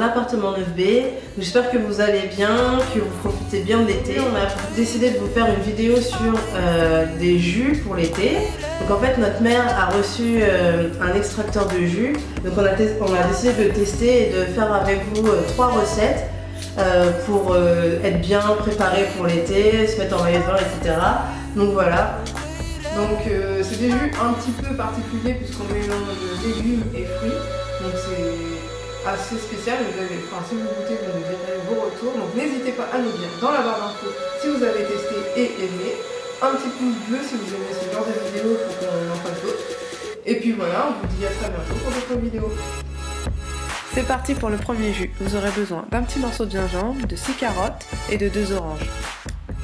l'appartement 9B. J'espère que vous allez bien, que vous profitez bien de l'été. On a décidé de vous faire une vidéo sur des jus pour l'été. Donc en fait notre mère a reçu un extracteur de jus. Donc on a décidé de tester et de faire avec vous 3 recettes pour être bien préparé pour l'été, se mettre en maillot de bain, etc. Donc voilà. Donc c'est des jus un petit peu particuliers puisqu'on mélange légumes et fruits. Donc c'est assez spécial. Si vous goûtez, vous nous direz vos retours. Donc n'hésitez pas à nous dire dans la barre d'infos si vous avez testé et aimé. Un petit pouce bleu si vous aimez ce genre de vidéo pour qu'on en fasse d'autres. Et puis voilà, on vous dit à très bientôt pour d'autres vidéos. C'est parti pour le premier jus. Vous aurez besoin d'un petit morceau de gingembre, de 6 carottes et de 2 oranges.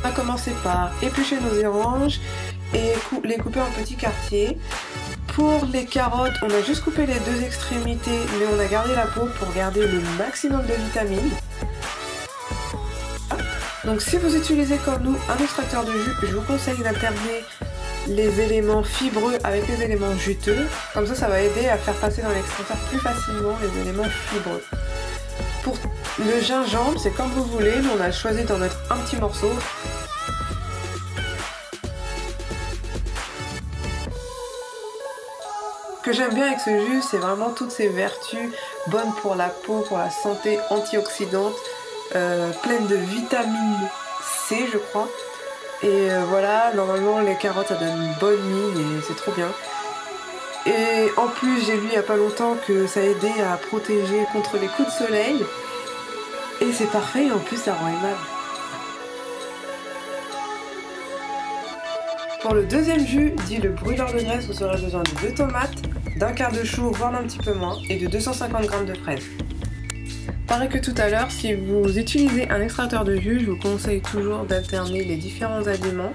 On va commencer par éplucher nos oranges et les couper en petits quartiers. Pour les carottes, on a juste coupé les 2 extrémités, mais on a gardé la peau pour garder le maximum de vitamines. Donc si vous utilisez comme nous un extracteur de jus, je vous conseille d'alterner les éléments fibreux avec les éléments juteux. Comme ça va aider à faire passer dans l'extracteur plus facilement les éléments fibreux. Pour le gingembre, c'est comme vous voulez, nous on a choisi d'en mettre un petit morceau. Ce que j'aime bien avec ce jus, c'est vraiment toutes ces vertus bonnes pour la peau, pour la santé, antioxydante, pleine de vitamine C je crois. Et voilà, normalement les carottes ça donne une bonne mine et c'est trop bien. Et en plus j'ai lu il n'y a pas longtemps que ça aidait à protéger contre les coups de soleil. Et c'est parfait et en plus ça rend aimable. Pour le deuxième jus, dit le brûleur de graisse, vous aurez besoin de 2 tomates, d'un quart de chou, voire d'un petit peu moins, et de 250 g de fraises. Pareil que tout à l'heure, si vous utilisez un extracteur de jus, je vous conseille toujours d'alterner les différents aliments.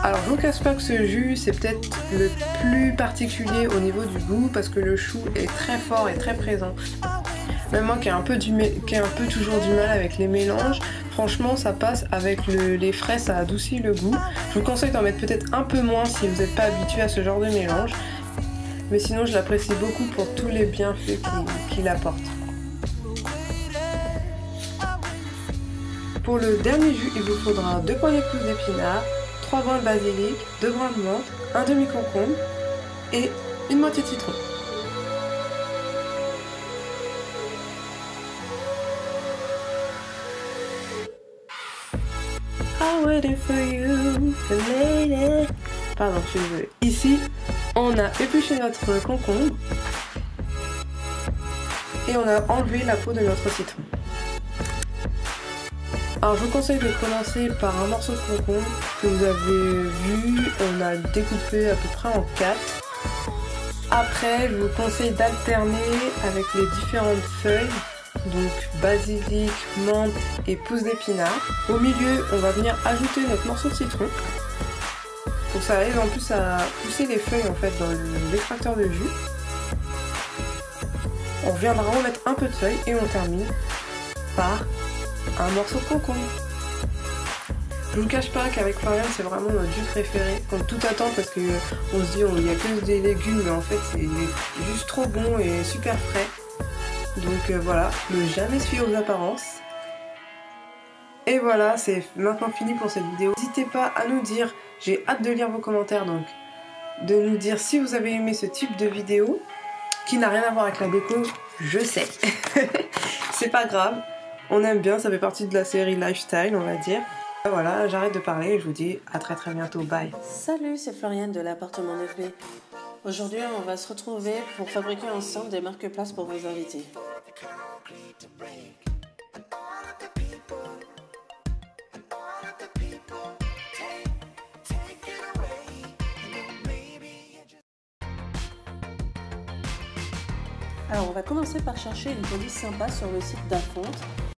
Alors je vous cache pas que ce jus, c'est peut-être le plus particulier au niveau du goût, parce que le chou est très fort et très présent. Même moi qui ai un peu toujours du mal avec les mélanges, franchement ça passe avec les fraises, ça adoucit le goût. Je vous conseille d'en mettre peut-être un peu moins si vous n'êtes pas habitué à ce genre de mélange. Mais sinon je l'apprécie beaucoup pour tous les bienfaits qu'il apporte. Pour le dernier jus, il vous faudra 2 poignées de pousses d'épinards, 3 brins de basilic, 2 brins de menthe, un demi-concombre et une moitié de citron. Pardon, je suis désolée. Ici, on a épluché notre concombre et on a enlevé la peau de notre citron. Alors je vous conseille de commencer par un morceau de concombre que vous avez vu, on a découpé à peu près en 4. Après, je vous conseille d'alterner avec les différentes feuilles. Donc basilic, menthe et pousses d'épinards. Au milieu, on va venir ajouter notre morceau de citron. Donc ça aide en plus à pousser les feuilles en fait dans l'extracteur de jus. On viendra remettre un peu de feuilles et on termine par un morceau de concombre. Je vous cache pas qu'avec Florian c'est vraiment notre jus préféré, contre toute attente parce que on se dit il n'y a que des légumes mais en fait c'est juste trop bon et super frais. Donc voilà, ne jamais se fier aux apparences. Et voilà, c'est maintenant fini pour cette vidéo. N'hésitez pas à nous dire, j'ai hâte de lire vos commentaires donc, de nous dire si vous avez aimé ce type de vidéo, qui n'a rien à voir avec la déco, je sais. C'est pas grave, on aime bien, ça fait partie de la série lifestyle on va dire. Voilà, j'arrête de parler et je vous dis à très bientôt, bye. Salut, c'est Floriane de l'appartement 9B. Aujourd'hui, on va se retrouver pour fabriquer ensemble des marque-places pour vos invités. Alors, on va commencer par chercher une police sympa sur le site d'Afonte.